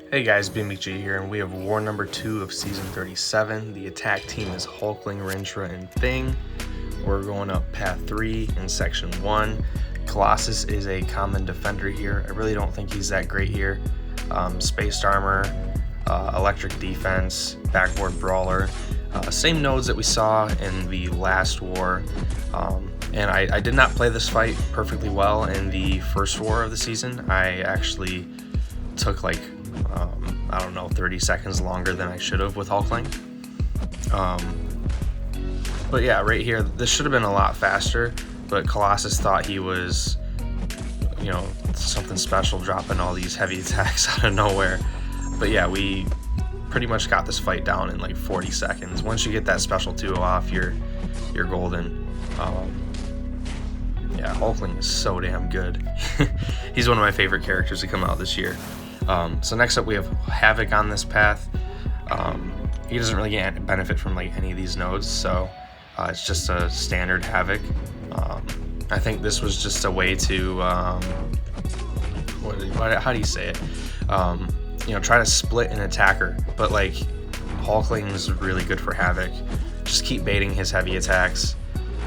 Hey guys, BMG here, and we have war number 2 of season 37. The attack team is Hulkling, Rintra, and Thing. We're going up path 3 in section 1. Colossus is a common defender here. I really don't think he's that great here. Spaced armor, electric defense, backboard brawler. Same nodes that we saw in the last war. And I did not play this fight perfectly well in the first war of the season. I actually took like 30 seconds longer than I should have with Hulkling. But yeah, right here, this should have been a lot faster, but Colossus thought he was, something special, dropping all these heavy attacks out of nowhere. But yeah, we pretty much got this fight down in like 40 seconds. Once you get that special 2 off, you're golden. Yeah, Hulkling is so damn good. He's one of my favorite characters to come out this year. So next up we have Havoc on this path. He doesn't really get benefit from like any of these nodes, so it's just a standard Havoc. I think this was just a way to how do you say it? Try to split an attacker, but like Hulkling is really good for Havoc. Just keep baiting his heavy attacks.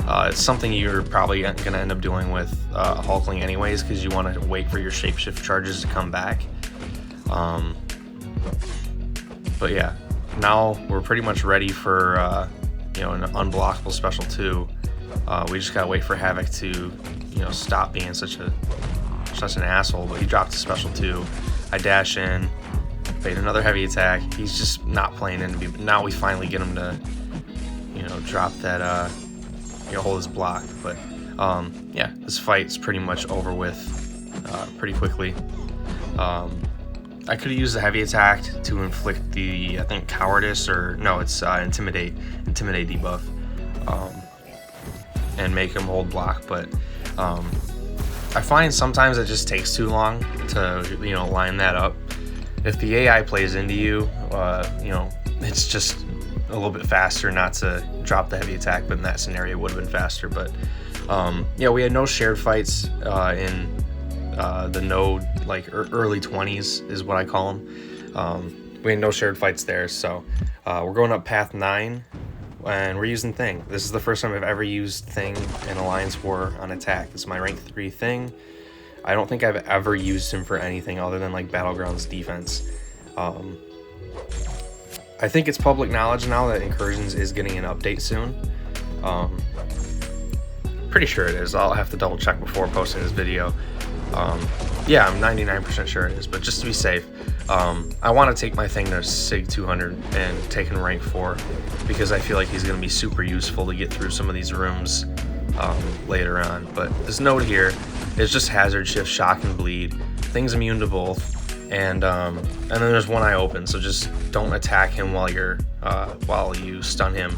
It's something you're probably going to end up doing with Hulkling anyways, because you want to wait for your shapeshift charges to come back. But yeah, now we're pretty much ready for an unblockable special 2. We just gotta wait for Havoc to stop being such an asshole. But he dropped a special 2. I dash in, bait another heavy attack. He's just not playing into me. But now we finally get him to drop that hold his block. But yeah, this fight's pretty much over with pretty quickly. I could have used the heavy attack to inflict the, I think, cowardice, or no, it's intimidate debuff, and make him hold block. But I find sometimes it just takes too long to line that up. If the AI plays into you, it's just a little bit faster not to drop the heavy attack. But in that scenario, it would have been faster. But yeah, we had no shared fights in the node, like early 20s is what I call them. We had no shared fights there, so we're going up path 9, and we're using Thing. This is the first time I've ever used Thing in Alliance War on attack. This is my rank 3 Thing. I don't think I've ever used him for anything other than like Battlegrounds defense. I think it's public knowledge now that Incursions is getting an update soon. Pretty sure it is. I'll have to double check before posting this video. Yeah, I'm 99% sure it is, but just to be safe, I want to take my Thing to Sig 200 and take him to rank 4, because I feel like he's going to be super useful to get through some of these rooms later on. But this node here is just Hazard Shift, Shock, and Bleed. Thing's immune to both, and then there's one eye open, so just don't attack him while you stun him,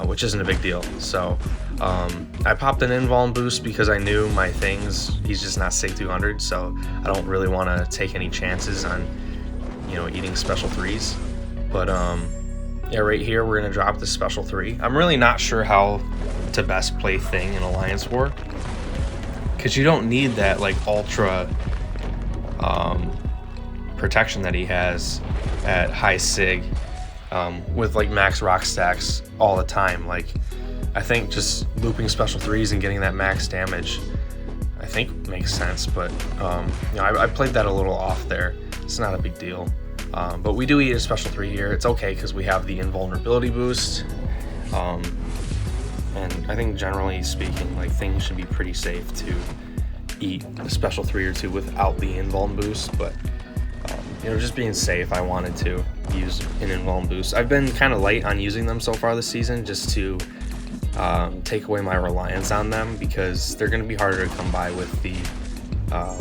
which isn't a big deal. So I popped an invuln boost because I knew my Things, he's just not Sig 200, so I don't really want to take any chances on eating special 3s. But yeah, right here we're gonna drop the special 3. I'm really not sure how to best play Thing in Alliance War, because you don't need that like ultra protection that he has at high Sig with like max rock stacks all the time. Like, I think just looping special 3s and getting that max damage, I think makes sense. But I played that a little off there. It's not a big deal. But we do eat a special 3 here. It's okay because we have the invulnerability boost. And I think generally speaking, like, Things should be pretty safe to eat a special 3 or 2 without the invuln boost. But just being safe, I wanted to use an invuln boost. I've been kind of light on using them so far this season, just to take away my reliance on them, because they're going to be harder to come by with the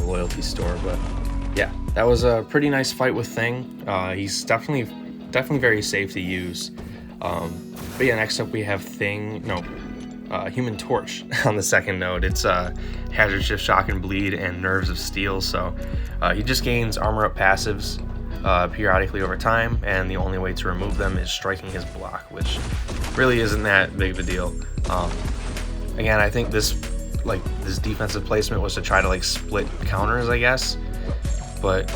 loyalty store. But yeah, that was a pretty nice fight with Thing. He's definitely very safe to use. But yeah, next up we have Human Torch on the second node. It's Hazard Shift, Shock, and Bleed, and Nerves of Steel. So he just gains armor up passives periodically over time, and the only way to remove them is striking his block, which really isn't that big of a deal. Again, I think this defensive placement was to try to like split counters, I guess. but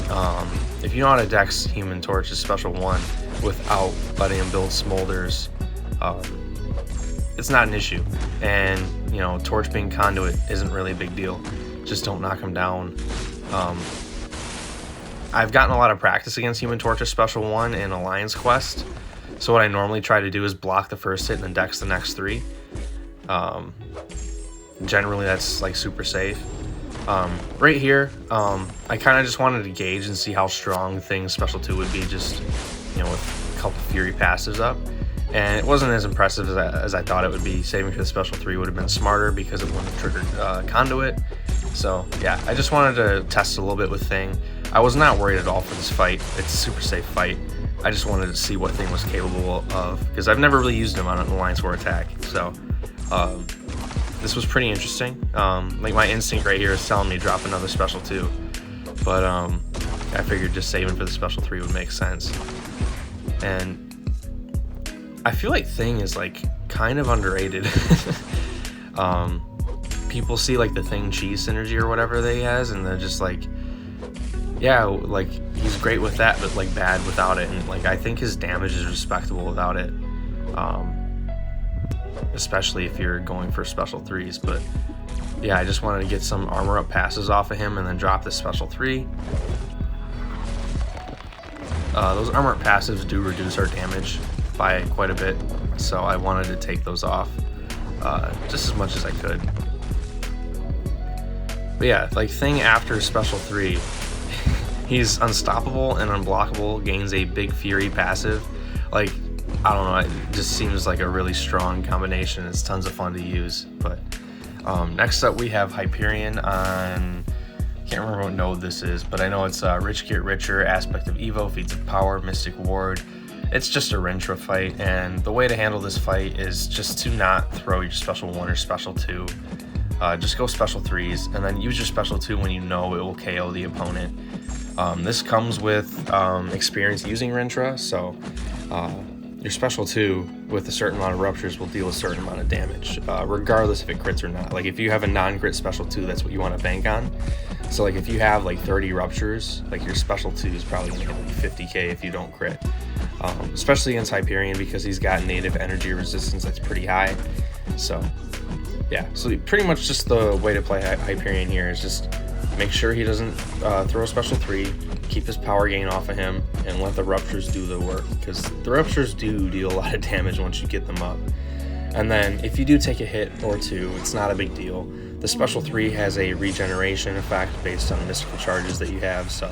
if you know how to dex Human Torch's special 1 without letting him build smolders, it's not an issue. And you know, Torch being conduit isn't really a big deal. Just don't knock him down. I've gotten a lot of practice against Human Torch's special 1 in Alliance Quest, so what I normally try to do is block the first hit and then dex the next 3. Generally that's like super safe. Right here, I kind of just wanted to gauge and see how strong Thing's special 2 would be, just, you know, with a couple Fury passives up. And it wasn't as impressive as I thought it would be. Saving for the special 3 would have been smarter because it wouldn't have triggered Conduit. So yeah, I just wanted to test a little bit with Thing. I was not worried at all for this fight. It's a super safe fight. I just wanted to see what Thing was capable of, because I've never really used him on an Alliance War attack. So this was pretty interesting. Like my instinct right here is telling me to drop another special 2, but I figured just saving for the special 3 would make sense. And I feel like Thing is like kind of underrated. People see like the Thing cheese synergy or whatever that he has, and they're just like, yeah, like he's great with that, but like bad without it. And like I think his damage is respectable without it, especially if you're going for special 3s. But yeah, I just wanted to get some armor up passes off of him and then drop the special 3. Those armor up passives do reduce our damage by quite a bit, so I wanted to take those off just as much as I could. But yeah, like Thing after special 3, he's unstoppable and unblockable, gains a big Fury passive. Like, I don't know, it just seems like a really strong combination. It's tons of fun to use. But next up we have Hyperion on, can't remember what node this is, but I know it's Rich Get Richer, Aspect of Evo, Feats of Power, Mystic Ward. It's just a Rintra fight, and the way to handle this fight is just to not throw your special 1 or special 2. Just go special 3s, and then use your special 2 when you know it will KO the opponent. This comes with experience using Rintra, so your special 2 with a certain amount of ruptures will deal a certain amount of damage, regardless if it crits or not. Like if you have a non-crit special 2, that's what you want to bank on. So like if you have like 30 ruptures, like your special 2 is probably going to hit like 50k if you don't crit. Especially against Hyperion, because he's got native energy resistance that's pretty high. So yeah, so pretty much just the way to play Hyperion here is just make sure he doesn't throw a special 3, keep his power gain off of him, and let the ruptures do the work, because the ruptures do deal a lot of damage once you get them up. And then if you do take a hit or 2, it's not a big deal. The special 3 has a regeneration effect based on the mystical charges that you have, so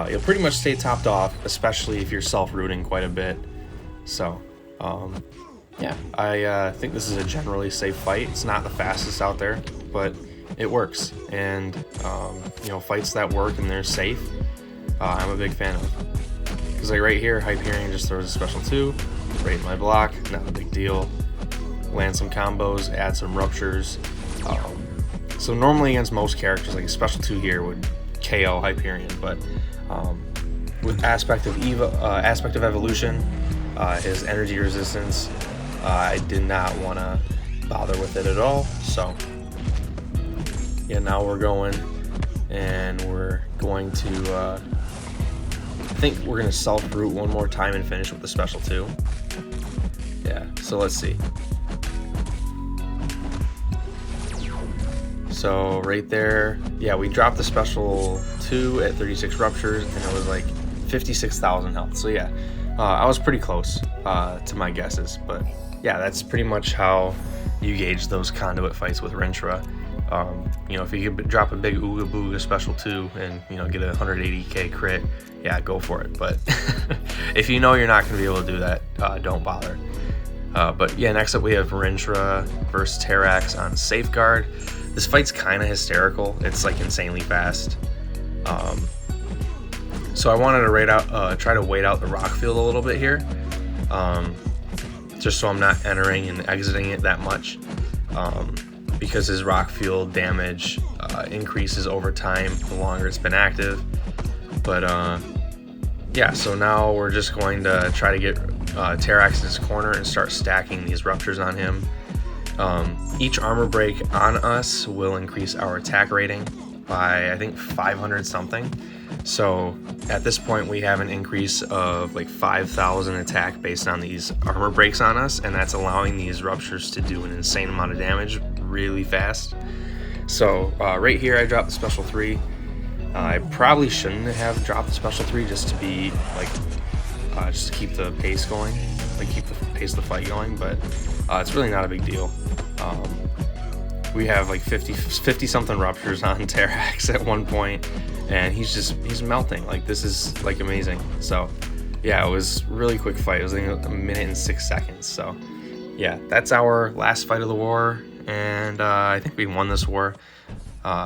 you'll pretty much stay topped off, especially if you're self-rooting quite a bit. So yeah, I think this is a generally safe fight. It's not the fastest out there, but it works. And you know, fights that work and they're safe, I'm a big fan of. Because like right here, Hyperion just throws a special 2, right in my block, not a big deal. Land some combos, add some ruptures. So normally against most characters, like a special 2 here would KO Hyperion, but with Aspect of Evolution, his energy resistance, I did not want to bother with it at all. So yeah, now we're going, and we're going to I think we're going to self-root one more time and finish with the special 2. Yeah, so let's see. So right there, yeah, we dropped the special 2 at 36 ruptures, and it was like 56,000 health. So yeah, I was pretty close to my guesses, but yeah, that's pretty much how you gauge those conduit fights with Rintra. You know, if you could drop a big Ooga Booga special 2 and, you know, get a 180k crit, yeah, go for it. But if you know you're not going to be able to do that, don't bother. But yeah, next up we have Rintra versus Terrax on Safeguard. This fight's kind of hysterical. It's like insanely fast. So I wanted to try to wait out the rock field a little bit here, just so I'm not entering and exiting it that much, because his rock field damage increases over time the longer it's been active. But yeah, so now we're just going to try to get Terrax in his corner and start stacking these ruptures on him. Each armor break on us will increase our attack rating. by I think 500 something. So at this point we have an increase of like 5,000 attack based on these armor breaks on us, and that's allowing these ruptures to do an insane amount of damage really fast. So right here I dropped the special 3. I probably shouldn't have dropped the special 3 just to be like just to keep the pace going, like keep the pace of the fight going, but it's really not a big deal. We have like 50 something ruptures on Terrax at one point, and he's melting. Like, this is like amazing. So yeah, it was really quick fight. It was like a minute and 6 seconds. So yeah, that's our last fight of the war, and I think we won this war.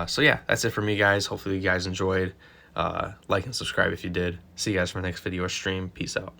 So yeah, that's it for me, guys. Hopefully you guys enjoyed. Like and subscribe if you did. See you guys for the next video or stream. Peace out.